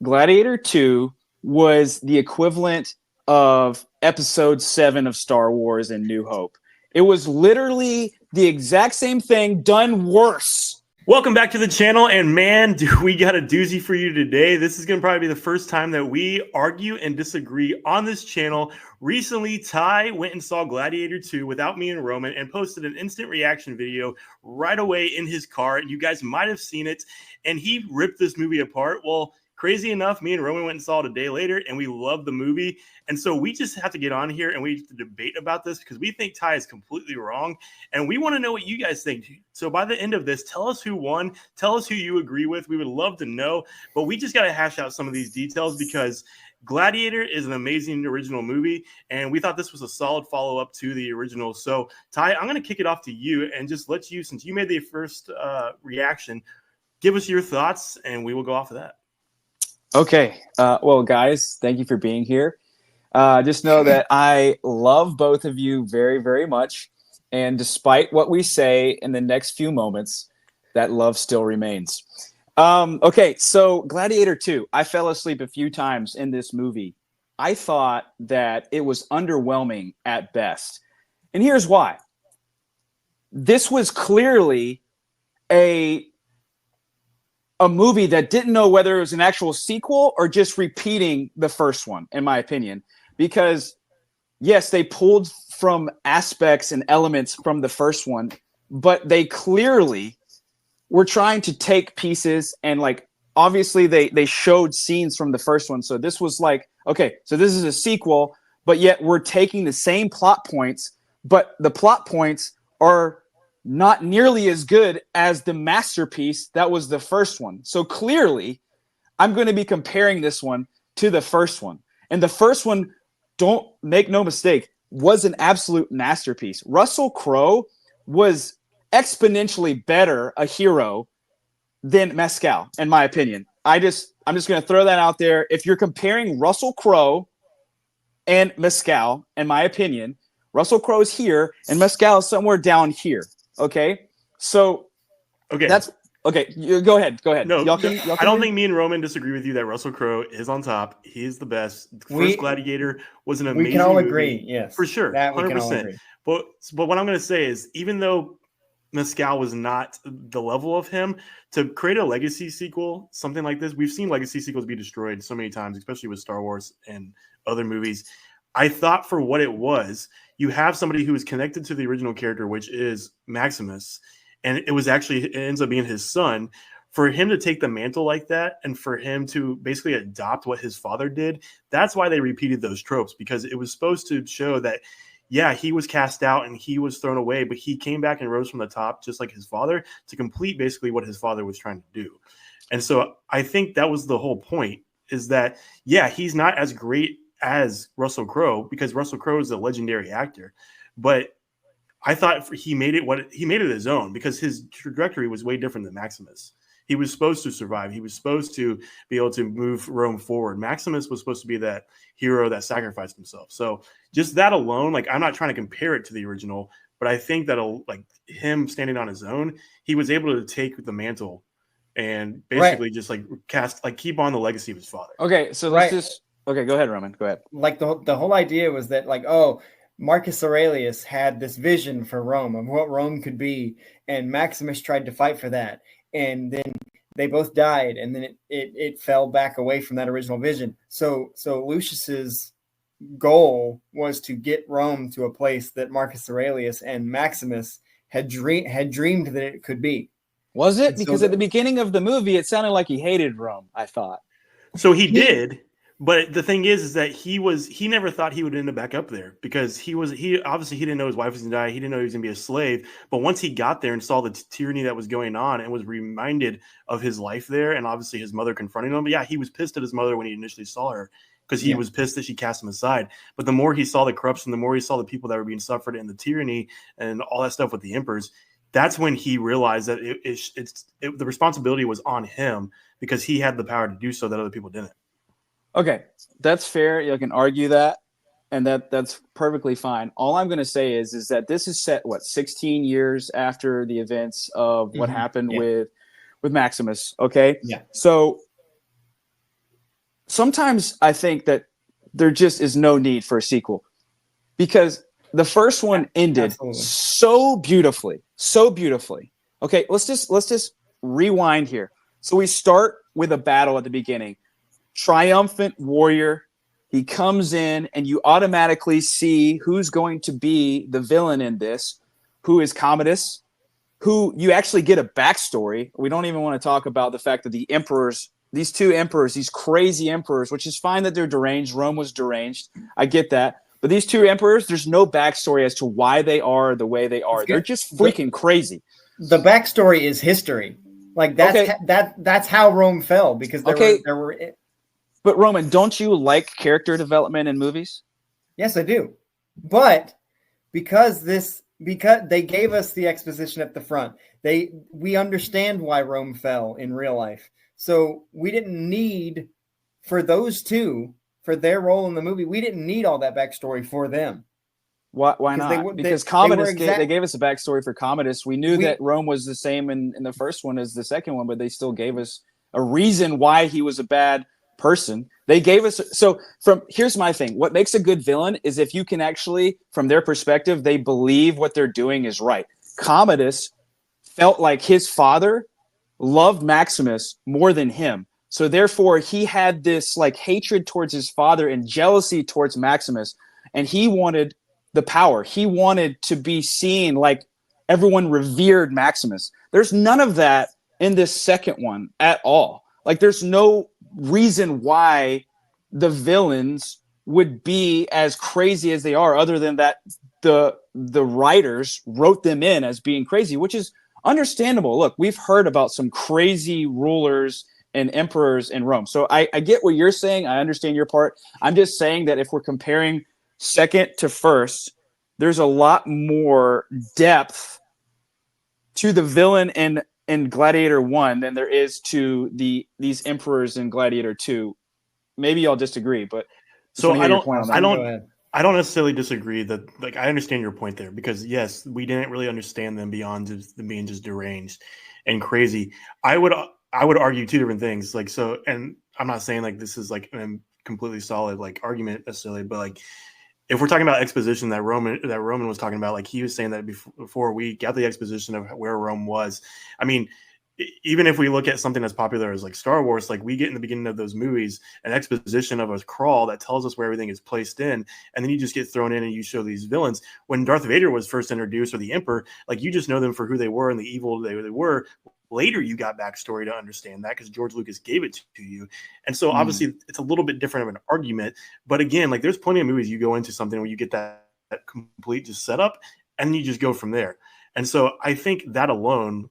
Gladiator 2 was the equivalent of episode 7 of Star Wars and New Hope. It was literally the exact same thing done worse. Welcome back to the channel, and man, do we got a doozy for you today. This is going to probably be the first time that we argue and disagree on this channel. Recently, Ty went and saw Gladiator 2 without me and Roman and posted an instant reaction video right away in his car. You guys might have seen it, and he ripped this movie apart. Well, crazy enough, me and Roman went and saw it a day later, and we loved the movie. And so we just have to get on here and we have to debate about this because we think Ty is completely wrong. And we want to know what you guys think. So by the end of this, tell us who won. Tell us who you agree with. We would love to know. But we just got to hash out some of these details because Gladiator is an amazing original movie. And we thought this was a solid follow-up to the original. So, Ty, I'm going to kick it off to you and just let you, since you made the first reaction, give us your thoughts and we will go off of that. Okay. Well, guys, thank you for being here. Just know that I love both of you very, very much. And despite what we say in the next few moments, that love still remains. Okay, so Gladiator 2. I fell asleep a few times in this movie. I thought that it was underwhelming at best. And here's why. This was clearly a movie that didn't know whether it was an actual sequel or just repeating the first one, in my opinion. Because, yes, they pulled from aspects and elements from the first one, but they clearly were trying to take pieces and, like, obviously they showed scenes from the first one. So this was like, okay, so this is a sequel, but yet we're taking the same plot points, but the plot points are not nearly as good as the masterpiece that was the first one. So clearly, I'm going to be comparing this one to the first one. And the first one, don't make no mistake, was an absolute masterpiece. Russell Crowe was exponentially better a hero than Mescal, in my opinion. I'm just going to throw that out there. If you're comparing Russell Crowe and Mescal, in my opinion, Russell Crowe is here and Mescal is somewhere down here. Okay, so that's okay. Go ahead. No, I don't think me and Roman disagree with you that Russell Crowe is on top. He is the best. First Gladiator was an amazing movie. We can all agree, yes, for sure, 100%. But what I'm going to say is, even though Mescal was not the level of him, to create a legacy sequel, something like this, we've seen legacy sequels be destroyed so many times, especially with Star Wars and other movies. I thought for what it was, you have somebody who is connected to the original character, which is Maximus, and it ends up being his son. For him to take the mantle like that and for him to basically adopt what his father did, that's why they repeated those tropes, because it was supposed to show that, yeah, he was cast out and he was thrown away, but he came back and rose from the top just like his father to complete basically what his father was trying to do. And so I think that was the whole point, is that, yeah, he's not as great as Russell Crowe because Russell Crowe is a legendary actor, but I thought he made it his own because his trajectory was way different than Maximus. He was supposed to survive. He was supposed to be able to move Rome forward. Maximus was supposed to be that hero that sacrificed himself. So just that alone, like, I'm not trying to compare it to the original, but I think that, like, him standing on his own, he was able to take the mantle and basically just like keep on the legacy of his father. Okay, so let's just. Okay, go ahead, Roman. Go ahead. Like the whole idea was that, like, oh, Marcus Aurelius had this vision for Rome of what Rome could be, and Maximus tried to fight for that, and then they both died, and then it fell back away from that original vision. So Lucius's goal was to get Rome to a place that Marcus Aurelius and Maximus had dreamed that it could be. Was it? Because at the beginning of the movie, it sounded like he hated Rome, I thought. So he did. But the thing is that he never thought he would end up back up there because he obviously didn't know his wife was going to die. He didn't know he was going to be a slave. But once he got there and saw the tyranny that was going on and was reminded of his life there and obviously his mother confronting him. But yeah, he was pissed at his mother when he initially saw her because he was pissed that she cast him aside. But the more he saw the corruption, the more he saw the people that were being suffered and the tyranny and all that stuff with the emperors, that's when he realized that the responsibility was on him because he had the power to do so that other people didn't. Okay, that's fair. You can argue that, and that's perfectly fine. All I'm going to say is that this is set 16 years after the events of what happened with Maximus. Okay, yeah. So sometimes I think that there just is no need for a sequel because the first one ended so beautifully. Okay, let's just rewind here. So we start with a battle at the beginning. Triumphant warrior. He comes in and you automatically see who's going to be the villain in this, who is Commodus, who you actually get a backstory. We don't even want to talk about the fact that the emperors, these two emperors, these crazy emperors, which is fine that they're deranged. Rome was deranged. I get that. But these two emperors, there's no backstory as to why they are the way they are. They're just freaking crazy. The backstory is history. Like that's how Rome fell because there were. But Roman, don't you like character development in movies? Yes, I do. But because they gave us the exposition at the front, we understand why Rome fell in real life. So we didn't need for those two. For their role in the movie, we didn't need all that backstory for them. Why not? Because Commodus, they gave us a backstory for Commodus. We knew that Rome was the same in the first one as the second one, but they still gave us a reason why he was a bad person. They gave us here's my thing. What makes a good villain is if you can actually, from their perspective, they believe what they're doing is right. Commodus felt like his father loved Maximus more than him. So therefore, he had this like hatred towards his father and jealousy towards Maximus, and he wanted the power. He wanted to be seen like everyone revered Maximus. There's none of that in this second one at all. Like there's no reason why the villains would be as crazy as they are, other than that the writers wrote them in as being crazy, which is understandable. Look, we've heard about some crazy rulers and emperors in Rome. So I get what you're saying. I understand your part. I'm just saying that if we're comparing second to first, there's a lot more depth to the villain in Gladiator 1 than there is to these emperors in Gladiator 2. Maybe y'all disagree, but so I don't necessarily disagree that I understand your point there because yes, we didn't really understand them beyond just them being just deranged and crazy. I would argue two different things. And I'm not saying this is a completely solid argument necessarily, but if we're talking about exposition that Roman was talking about, he was saying that before we got the exposition of where Rome was. I mean, even if we look at something as popular as Star Wars, we get in the beginning of those movies an exposition of a crawl that tells us where everything is placed in, and then you just get thrown in and you show these villains. When Darth Vader was first introduced, or the Emperor, you just know them for who they were and the evil they were. Later, you got backstory to understand that because George Lucas gave it to you. And so obviously it's a little bit different of an argument. But again, there's plenty of movies you go into something where you get that complete just setup and you just go from there. And so I think that alone,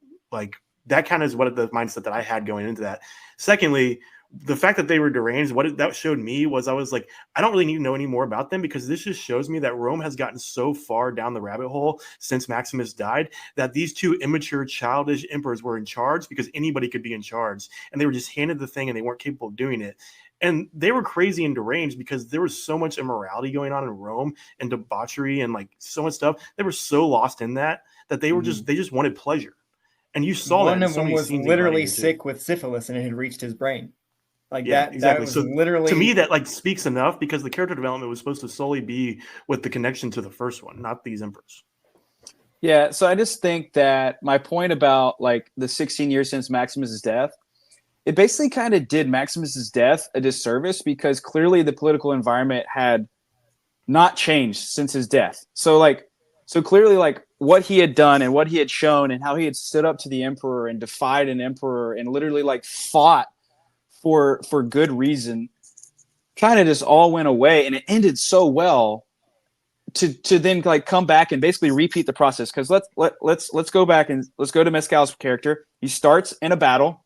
that kind of is what the mindset that I had going into that. Secondly, the fact that they were deranged, what that showed me was I was I don't really need to know any more about them because this just shows me that Rome has gotten so far down the rabbit hole since Maximus died that these two immature, childish emperors were in charge because anybody could be in charge. And they were just handed the thing and they weren't capable of doing it. And they were crazy and deranged because there was so much immorality going on in Rome and debauchery and so much stuff. They were so lost in that they were they just wanted pleasure. And you saw one that. One of them was literally sick with syphilis and it had reached his brain. Exactly. That was literally, to me, that speaks enough because the character development was supposed to solely be with the connection to the first one, not these emperors. Yeah, so I just think that my point about the 16 years since Maximus's death, it basically kind of did Maximus's death a disservice because clearly the political environment had not changed since his death. So clearly what he had done and what he had shown and how he had stood up to the emperor and defied an emperor and literally fought for good reason kind of just all went away, and it ended so well to then come back and basically repeat the process. Because let's go back and let's go to Mescal's character. He starts in a battle,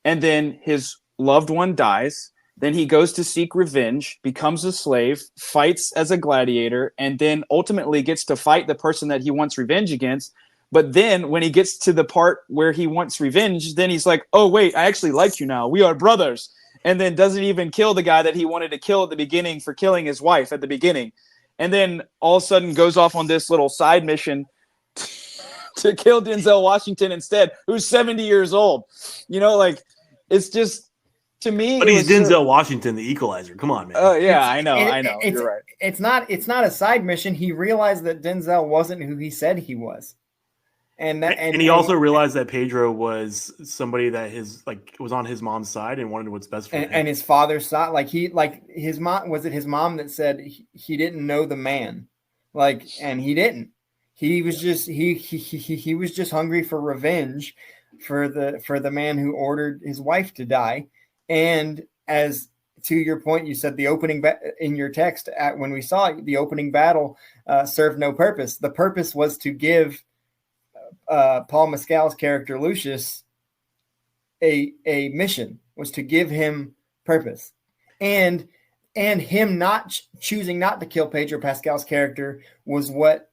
and then his loved one dies. Then he goes to seek revenge, becomes a slave, fights as a gladiator, and then ultimately gets to fight the person that he wants revenge against. But then when he gets to the part where he wants revenge, then he's like, oh, wait, I actually like you now. We are brothers. And then doesn't even kill the guy that he wanted to kill at the beginning for killing his wife at the beginning. And then all of a sudden goes off on this little side mission to kill Denzel Washington instead, who's 70 years old. It's just to me, but he's Denzel Washington, the Equalizer. Come on, man. Oh yeah, I know. You're right. It's not a side mission. He realized that Denzel wasn't who he said he was, and he also realized that Pedro was somebody that was on his mom's side and wanted what's best for him. And his father's side, his mom, was it his mom that said he didn't know the man, and he didn't. He was just he was just hungry for revenge for the man who ordered his wife to die. And as to your point, you said the opening in your text when we saw it, the opening battle served no purpose. The purpose was to give Paul Mescal's character Lucius a mission, was to give him purpose, and him not choosing not to kill Pedro Pascal's character was what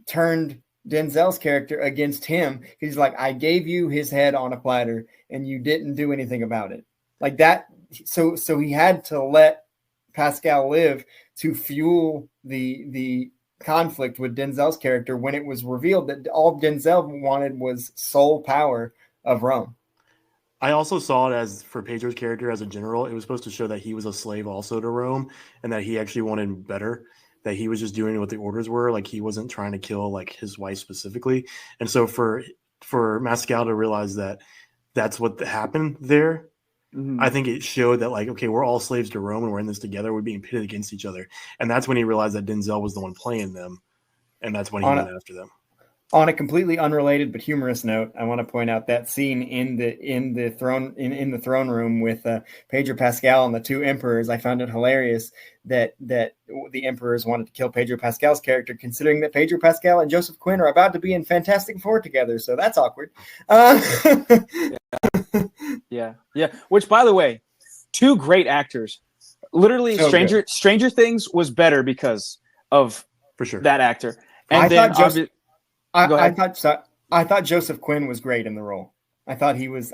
turned Denzel's character against him. He's like, I gave you his head on a platter and you didn't do anything about it, like that. So he had to let Pascal live to fuel the conflict with Denzel's character when it was revealed that all Denzel wanted was sole power of Rome. I also saw it as, for Pedro's character as a general, it was supposed to show that he was a slave also to Rome and that he actually wanted better, that he was just doing what the orders were. Like, he wasn't trying to kill his wife specifically. And so for Mescal to realize that that's what happened there, I think it showed that, okay, we're all slaves to Rome and we're in this together. We're being pitted against each other. And that's when he realized that Denzel was the one playing them. And that's when he went after them. On a completely unrelated but humorous note, I want to point out that scene in the throne room with Pedro Pascal and the two emperors. I found it hilarious that the emperors wanted to kill Pedro Pascal's character, considering that Pedro Pascal and Joseph Quinn are about to be in Fantastic Four together. So that's awkward. Yeah. Which, by the way, two great actors. Literally, Stranger Things was better because of that actor. And I thought Joseph Quinn was great in the role. I thought he was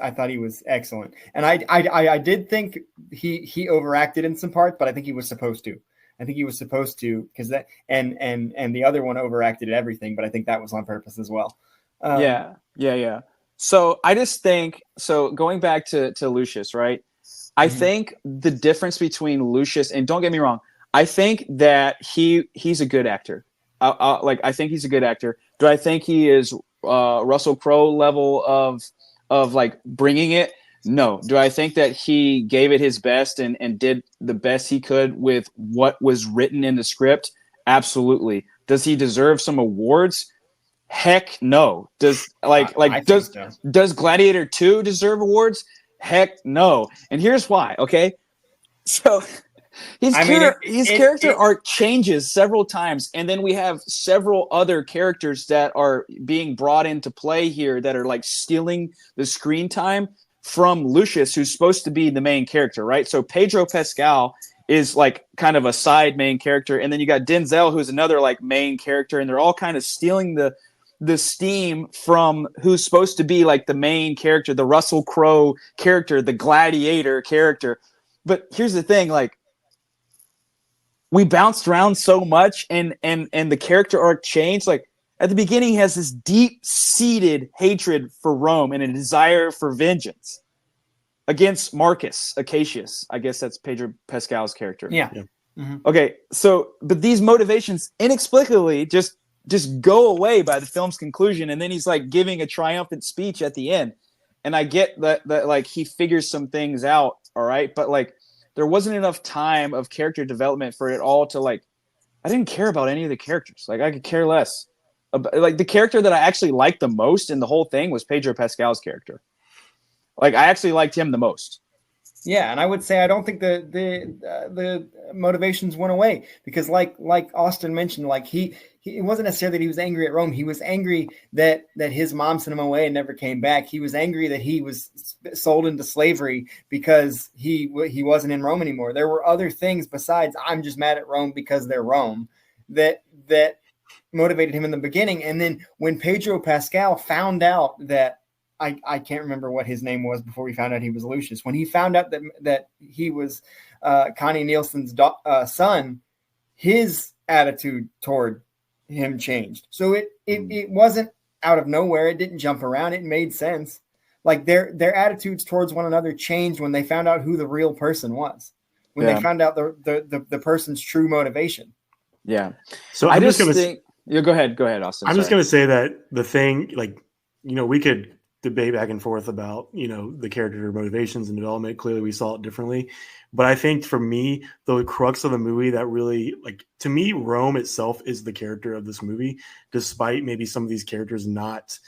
excellent. And I did think he overacted in some parts, but I think he was supposed to. Because that and the other one overacted everything, but I think that was on purpose as well. Yeah. So I just think, going back to Lucius, right? I think the difference between Lucius, and don't get me wrong, I think that he's a good actor. I think he's a good actor. Do I think he is Russell Crowe level of bringing it? No. Do I think that he gave it his best and did the best he could with what was written in the script? Absolutely. Does he deserve some awards? Heck no. Does Gladiator 2 deserve awards? Heck no. And here's why. Okay, so his character arc changes several times, and then we have several other characters that are being brought into play here that are stealing the screen time from Lucius, who's supposed to be the main character, right? So Pedro Pascal is kind of a side main character, and then you got Denzel, who's another main character, and they're all kind of stealing the steam from who's supposed to be the main character, the Russell Crowe character, the Gladiator character. But here's the thing, we bounced around so much and the character arc changed. At the beginning, he has this deep-seated hatred for Rome and a desire for vengeance against Marcus Acacius. I guess that's Pedro Pascal's character. Yeah. Mm-hmm. Okay, but these motivations inexplicably just go away by the film's conclusion, and then he's giving a triumphant speech at the end. And I get that he figures some things out, all right, but there wasn't enough time of character development for it all to I didn't care about any of the characters. I could care less. The character that I actually liked the most in the whole thing was Pedro Pascal's character. I actually liked him the most. Yeah, and I would say I don't think the motivations went away because, like Austin mentioned, he it wasn't necessarily that he was angry at Rome. He was angry that his mom sent him away and never came back. He was angry that he was sold into slavery because he wasn't in Rome anymore. There were other things besides I'm just mad at Rome because they're Rome that motivated him in the beginning. And then when Pedro Pascal found out that I can't remember what his name was before we found out he was Lucius. When he found out that he was Connie Nielsen's son, his attitude toward him changed. So it wasn't out of nowhere. It didn't jump around. It made sense. Like their attitudes towards one another changed when they found out who the real person was, when they found out the person's true motivation. Yeah. So I just think. Yeah, go ahead, Austin. I'm just going to say that the thing, like, we could debate back and forth about, the character motivations and development. Clearly we saw it differently. But I think for me, the crux of the movie that really, like, to me, Rome itself is the character of this movie, despite maybe some of these characters not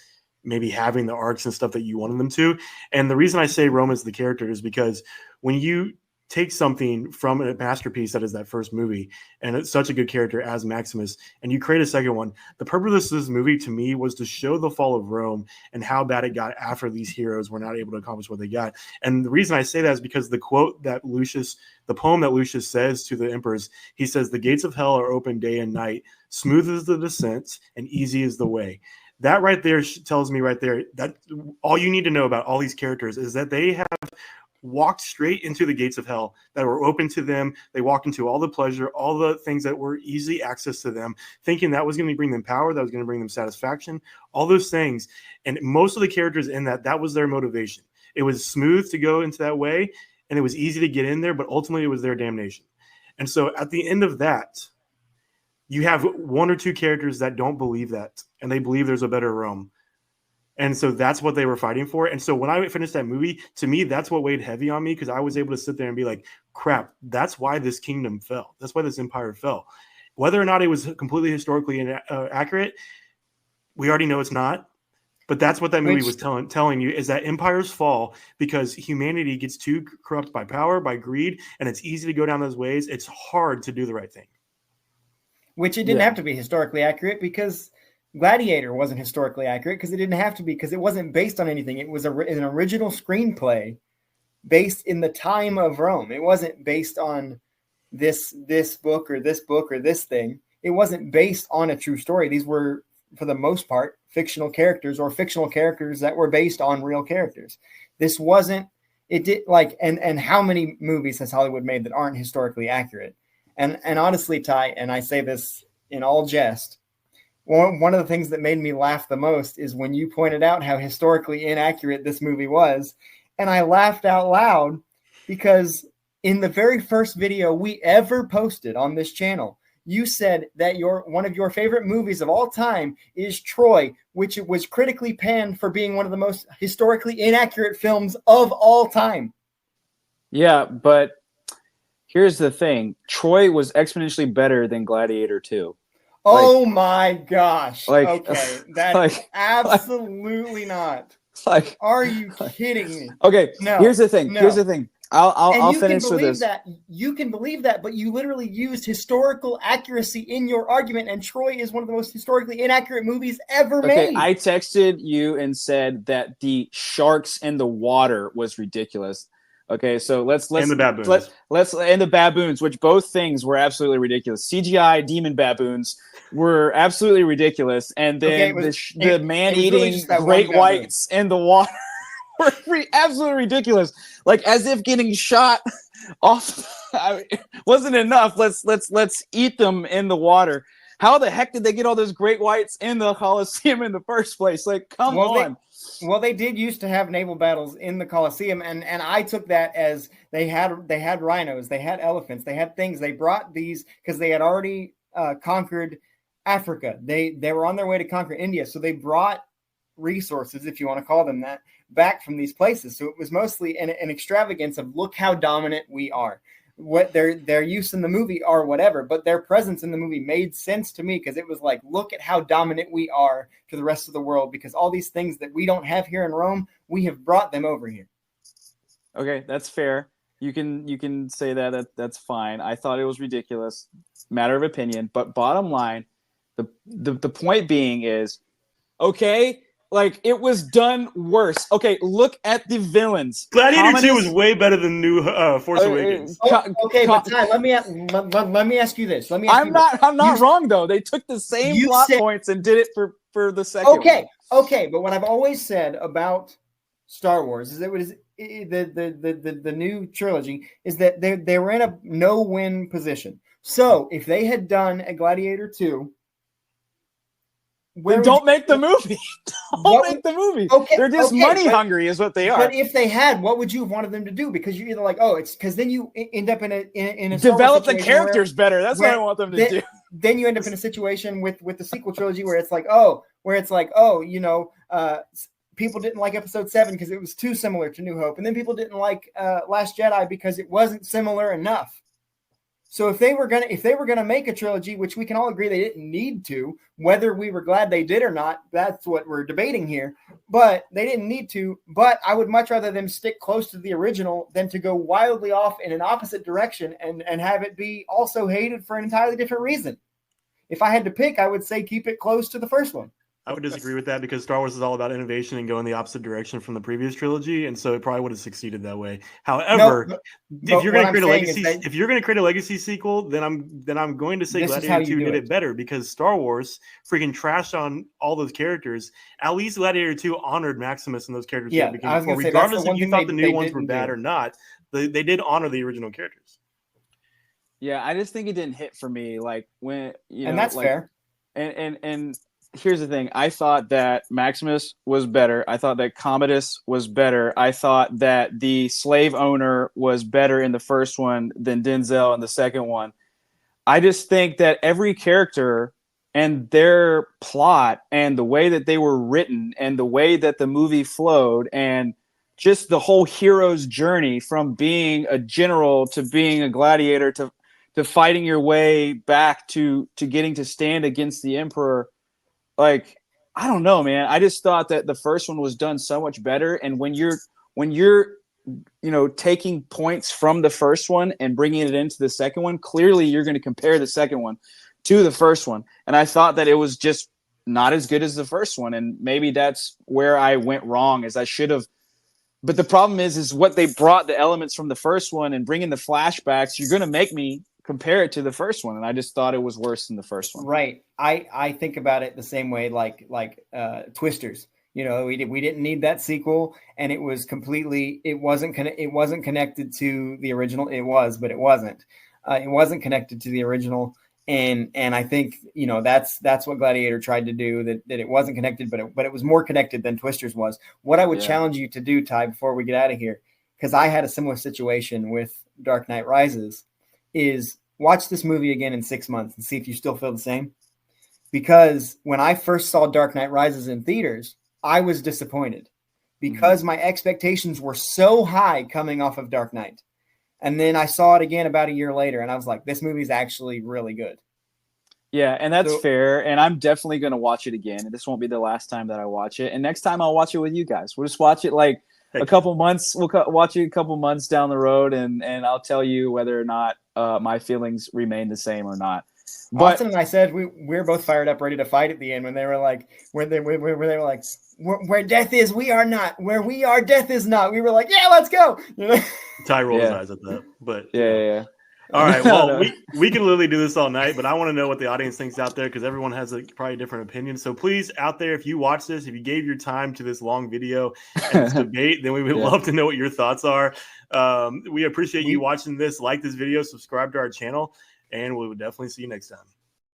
maybe having the arcs and stuff that you wanted them to. And the reason I say Rome is the character is because when you take something from a masterpiece that is that first movie, and it's such a good character as Maximus, and you create a second one, the purpose of this movie to me was to show the fall of Rome and how bad it got after these heroes were not able to accomplish what they got. And the reason I say that is because the quote that the poem that Lucius says to the emperors, he says, "The gates of hell are open day and night, smooth is the descent and easy is the way." That right there tells me right there that all you need to know about all these characters is that they have walked straight into the gates of hell that were open to them. They walked into all the pleasure, all the things that were easy access to them, thinking that was going to bring them power, that was going to bring them satisfaction, all those things. And most of the characters in that was their motivation. It was smooth to go into that way, and it was easy to get in there, but ultimately it was their damnation. And so at the end of that, you have one or two characters that don't believe that, and they believe there's a better Rome. And so that's what they were fighting for. And so when I finished that movie, to me, that's what weighed heavy on me, because I was able to sit there and be like, crap, that's why this kingdom fell. That's why this empire fell. Whether or not it was completely historically accurate, we already know it's not. But that's what that movie was telling you, is that empires fall because humanity gets too corrupt by power, by greed, and it's easy to go down those ways. It's hard to do the right thing. Which it didn't have to be historically accurate, because Gladiator wasn't historically accurate, because it didn't have to be, because it wasn't based on anything. It was an original screenplay based in the time of Rome. It wasn't based on this book or this thing. It wasn't based on a true story. These were, for the most part, fictional characters, or fictional characters that were based on real characters. This wasn't, it did like, and how many movies has Hollywood made that aren't historically accurate? And honestly, Ty, and I say this in all jest, one of the things that made me laugh the most is when you pointed out how historically inaccurate this movie was. And I laughed out loud, because in the very first video we ever posted on this channel, you said that one of your favorite movies of all time is Troy, which was critically panned for being one of the most historically inaccurate films of all time. Yeah, but here's the thing. Troy was exponentially better than Gladiator 2. Oh my gosh. Like, okay. That's absolutely not. Like, are you kidding me? Okay. No. Here's the thing. I'll finish with this. You can believe that, but you literally used historical accuracy in your argument, and Troy is one of the most historically inaccurate movies ever made. I texted you and said that the sharks in the water was ridiculous. Okay, so let's and the baboons. And the baboons, which both things were absolutely ridiculous. CGI demon baboons were absolutely ridiculous, and then the man-eating great whites in the water were absolutely ridiculous. Like, as if getting shot off wasn't enough. Let's eat them in the water. How the heck did they get all those great whites in the Colosseum in the first place? Like, come on. They did used to have naval battles in the Colosseum, and I took that as they had rhinos, they had elephants, they had things. They brought these because they had already conquered Africa. They were on their way to conquer India, so they brought resources, if you want to call them that, back from these places. So it was mostly an extravagance of, look how dominant we are. What their use in the movie or whatever, but their presence in the movie made sense to me, because it was like, look at how dominant we are to the rest of the world, because all these things that we don't have here in Rome, we have brought them over here. Okay, that's fair. You can say that's fine. I thought it was ridiculous. Matter of opinion, but bottom line, the point being is, okay, like, it was done worse. Okay, look at the villains. Gladiator 2 was way better than New Force Awakens. Okay, but Ty, let me ask you this. I'm not wrong though. They took the same plot points and did it for the second. Okay, but what I've always said about Star Wars is it was the new trilogy is that they were in a no-win position. So if they had done a Gladiator 2 Then don't make the movie. Don't make the movie. Okay, they're just money hungry, is what they are. But if they had, what would you have wanted them to do? Because you're either like, oh, it's because then you end up in a develop the characters better. That's what I want them to do. Then you end up in a situation with the sequel trilogy where it's like, people didn't like Episode 7 because it was too similar to New Hope, and then people didn't like Last Jedi because it wasn't similar enough. So if they were gonna make a trilogy, which we can all agree they didn't need to, whether we were glad they did or not, that's what we're debating here. But they didn't need to. But I would much rather them stick close to the original than to go wildly off in an opposite direction and have it be also hated for an entirely different reason. If I had to pick, I would say keep it close to the first one. I would disagree with that because Star Wars is all about innovation and going the opposite direction from the previous trilogy, and so it probably would have succeeded that way. However, if you're going to create a legacy sequel, then I'm going to say Gladiator 2 did it better because Star Wars freaking trashed on all those characters. At least Gladiator 2 honored Maximus and those characters. Yeah, regardless if you thought the new ones were bad or not, they did honor the original characters. Yeah, I just think it didn't hit for me. Like when and that's fair. And here's the thing. I thought that Maximus was better. I thought that Commodus was better. I thought that the slave owner was better in the first one than Denzel in the second one. I just think that every character and their plot and the way that they were written and the way that the movie flowed and just the whole hero's journey from being a general to being a gladiator to fighting your way back to getting to stand against the emperor. Like, I don't know, man. I just thought that the first one was done so much better. And when you're taking points from the first one and bringing it into the second one, clearly you're going to compare the second one to the first one. And I thought that it was just not as good as the first one. And maybe that's where I went wrong, is I should have. But the problem is what they brought the elements from the first one and bringing the flashbacks. You're going to make me compare it to the first one, and I just thought it was worse than the first one. Right. I think about it the same way, like Twisters. We didn't need that sequel, and it was completely. It wasn't connected to the original. It was, but it wasn't. It wasn't connected to the original, and I think that's what Gladiator tried to do. That it wasn't connected, but it was more connected than Twisters was. What I would challenge you to do, Ty, before we get out of here, because I had a similar situation with Dark Knight Rises, is watch this movie again in 6 months and see if you still feel the same. Because when I first saw Dark Knight Rises in theaters, I was disappointed because my expectations were so high coming off of Dark Knight. And then I saw it again about a year later, and I was like, this movie's actually really good. Yeah, and that's fair. And I'm definitely going to watch it again. This won't be the last time that I watch it. And next time I'll watch it with you guys. We'll just watch it like a couple months. We'll watch it a couple months down the road, and I'll tell you whether or not my feelings remain the same or not. But Austin and I said we're both fired up, ready to fight at the end when they were like, where they were like, where death is, we are not. Where we are, death is not. We were like, yeah, let's go. Ty rolls his eyes at that, but yeah. All right, well, we can literally do this all night, but I want to know what the audience thinks out there because everyone has probably different opinions. So please, out there, if you watch this, if you gave your time to this long video and this debate, then we would love to know what your thoughts are. We appreciate you watching this. Like this video, subscribe to our channel, and we will definitely see you next time.